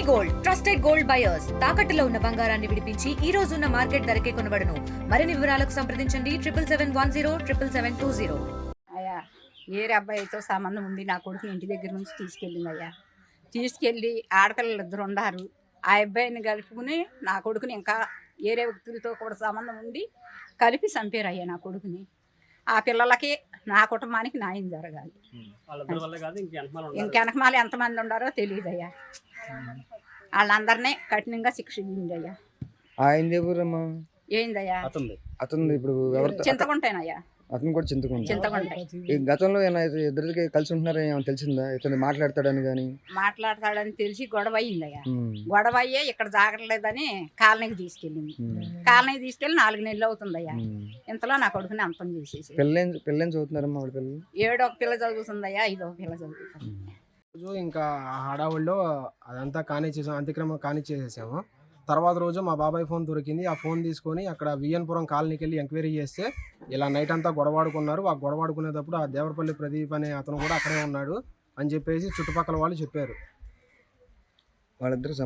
Gold trusted gold buyers తాకట్టులో ఉన్న బంగారాన్ని విడిపించి ఈ రోజు ఉన్న మార్కెట్ ధరకే కొనబడును. మరిన్ని వివరాలకు సంప్రదించండి 7771077720. అయ్యా ఏరే అబ్బాయితో సంబంధం ఉంది, నా కొడుకుని ఇంటి దగ్గర నుంచి తీసుకెళ్ళింది అయ్యా. తీసుకెళ్ళి ఆడపిల్లలు 2 ఉన్నారు. ఆ అబ్బాయిని కలుపుకుని నా కొడుకుని ఇంకా ఏరే వ్యక్తులతో కూడా సంబంధం ఉండి కలిపి చంపారు అయ్యా నా కొడుకుని. ఆ పిల్లలకి నా కుటుంబానికి న్యాయం జరగాలి. ఇంకెనకమాల ఎంతమంది ఉండారో తెలియదు అయ్యా. వాళ్ళందరినీ కఠినంగా శిక్ష ఇవ్వండి అయ్యా. ఏందయ్యా అతను ఇప్పుడు చింతకుంటానయ్యా. అతను కూడా చింతకుంటాయి. గతంలో ఇద్దరికి కలిసి ఉంటున్నారని ఏమైనా తెలిసిందా? ఇతను మాట్లాడతాడని మాట్లాడతాడని తెలిసి గొడవ అయ్యిందయ్యా. గొడవ అయ్యే ఇక్కడ జాగట్లేదని కాలనీకి తీసుకెళ్ళింది. కాలనీకి తీసుకెళ్ళి 4 నెలలు అవుతుందయ్యా. ఇంతలో నా కొడుకుని అంతం చేసేసి పిల్లని చదువుతున్నారమ్మా. ఆవిడ పిల్లలు 7 ఒక పిల్ల చదువుతుందయ్యా, 5 పిల్ల చదువుతుంది. ఇంకా హడావుల్లో అదంతా అంత్యక్రమం కానిచ్చేసేసాము. తర్వాత రోజు మా బాబాయ్ ఫోన్ దొరికింది. ఆ ఫోన్ తీసుకొని అక్కడ విఎన్పురం కాలనీకి వెళ్ళి ఎంక్వైరీ చేస్తే ఇలా నైట్ అంతా గొడవాడుకున్నారు. ఆ గొడవాడుకునేటప్పుడు ఆ దేవరపల్లి ప్రదీప్ అనే అతను కూడా అక్కడే ఉన్నాడు అని చెప్పేసి చుట్టుపక్కల వాళ్ళు చెప్పారు. వాళ్ళిద్దరికి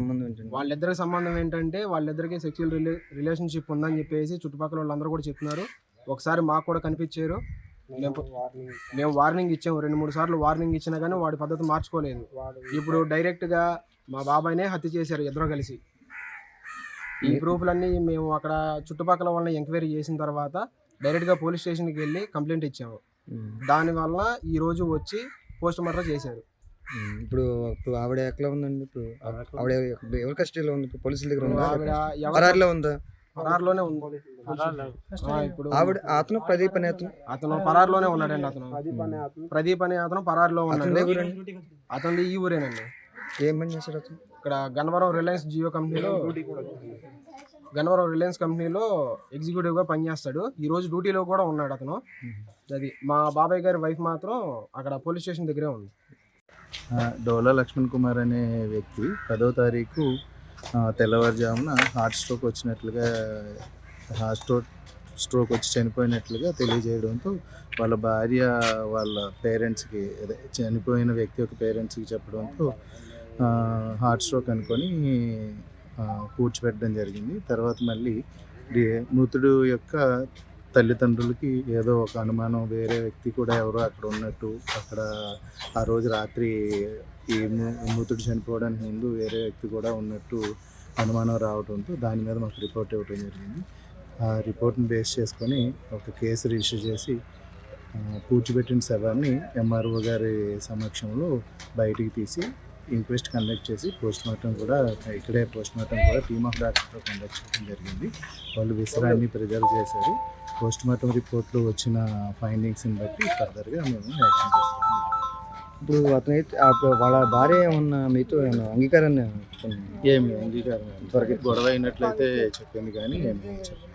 సంబంధం ఏంటంటే వాళ్ళిద్దరికి సెక్చువల్ రిలేషన్షిప్ ఉందని చెప్పేసి చుట్టుపక్కల వాళ్ళందరూ కూడా చెప్తున్నారు. ఒకసారి మాకు కూడా కనిపించారు. మేము వార్నింగ్ ఇచ్చాము, 2-3 సార్లు వార్నింగ్ ఇచ్చినా కానీ వాడి పద్ధతి మార్చుకోలేదు. ఇప్పుడు డైరెక్ట్గా మా బాబాయ్నే హత్య చేశారు ఇద్దరు కలిసి. ఈ ప్రూఫ్లన్నీ మేము అక్కడ చుట్టుపక్కల వాళ్ళని ఎంక్వైరీ చేసిన తర్వాత డైరెక్ట్గా పోలీస్ స్టేషన్కి వెళ్ళి కంప్లైంట్ ఇచ్చాము. దానివల్ల ఈ రోజు వచ్చి పోస్ట్ మార్టం చేశారు. ఇప్పుడు ఆవిడ ఎట్లా ఉందండి? ఇప్పుడు ఆవిడ ఎవరి కస్టడీలో ఉంది? పోలీసుల దగ్గర ఉందా? ఉందా? పరారులోనే ఉంది ఇప్పుడు. ఆవిడ అతను ప్రదీప్ అనే అతను పరారులోనే ఉన్నాడండి. ప్రదీప్ అనే అతను పరారులో ఉన్నాడు. అతను ఈ ఊరేనండి. ఏం పని చేశాడు అతను? ఇక్కడ గన్నవరం రిలయన్స్ కంపెనీలో ఎగ్జిక్యూటివ్గా పనిచేస్తాడు. ఈ రోజు డ్యూటీలో కూడా ఉన్నాడు అతను. అది మా బాబాయ్ గారి వైఫ్ మాత్రం అక్కడ పోలీస్ స్టేషన్ దగ్గరే ఉంది. డోలా లక్ష్మణ్ కుమార్ అనే వ్యక్తి 10వ తారీఖు తెల్లవారుజామున హార్ట్ స్ట్రోక్ వచ్చి చనిపోయినట్లుగా తెలియజేయడంతో వాళ్ళ భార్య వాళ్ళ పేరెంట్స్కి, చనిపోయిన వ్యక్తి యొక్క పేరెంట్స్కి చెప్పడంతో హార్ట్ స్ట్రోక్ అనుకొని పూడ్చిపెట్టడం జరిగింది. తర్వాత మళ్ళీ మృతుడు యొక్క తల్లిదండ్రులకి ఏదో ఒక అనుమానం, వేరే వ్యక్తి కూడా ఎవరో అక్కడ ఉన్నట్టు, అక్కడ ఆ రోజు రాత్రి ఈ మృతుడు చనిపోవడానికి ముందు వేరే వ్యక్తి కూడా ఉన్నట్టు అనుమానం రావడంతో దాని మీద మాకు రిపోర్ట్ ఇవ్వడం జరిగింది. ఆ రిపోర్ట్ని బేస్ చేసుకొని ఒక కేసు రిజిస్టర్ చేసి పూడ్చిపెట్టిన శవాన్ని ఎంఆర్ఓ గారి సమక్షంలో బయటికి తీసి ఇంక్వెస్ట్ కండక్ట్ చేసి పోస్ట్మార్టం కూడా టీమ్ ఆఫ్ డాక్టర్తో కండక్ట్ చేయడం జరిగింది. వాళ్ళు విసరాన్ని ప్రిజర్వ్ చేశారు. పోస్ట్మార్టం రిపోర్ట్లో వచ్చిన ఫైండింగ్స్ని బట్టి ఫర్దర్గా మేము యాక్షన్ చేస్తాం. ఇప్పుడు అతను వాళ్ళ భార్య ఏమన్నా మీతో అంగీకారాన్ని అంగీకారం త్వరగా గొడవ అయినట్లయితే చెప్పింది, కానీ ఏమి చెప్పలేదు.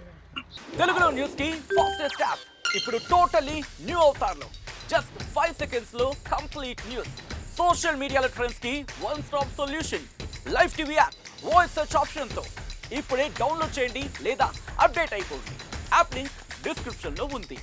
తెలుగులో న్యూస్ కి ఫాస్టెస్ట్ యాప్ ఇప్పుడు టోటలీ న్యూ అవతార్లో జస్ట్ 5 seconds లో కంప్లీట్ న్యూస్. సోషల్ మీడియాలో ట్రెండ్స్ కి one stop solution. Live TV app voice search option తో ఇప్పుడే డౌన్లోడ్ చేయండి లేదా అప్డేట్ అయిపోండి. యాప్ లింక్ డిస్క్రిప్షన్ లో ఉంది.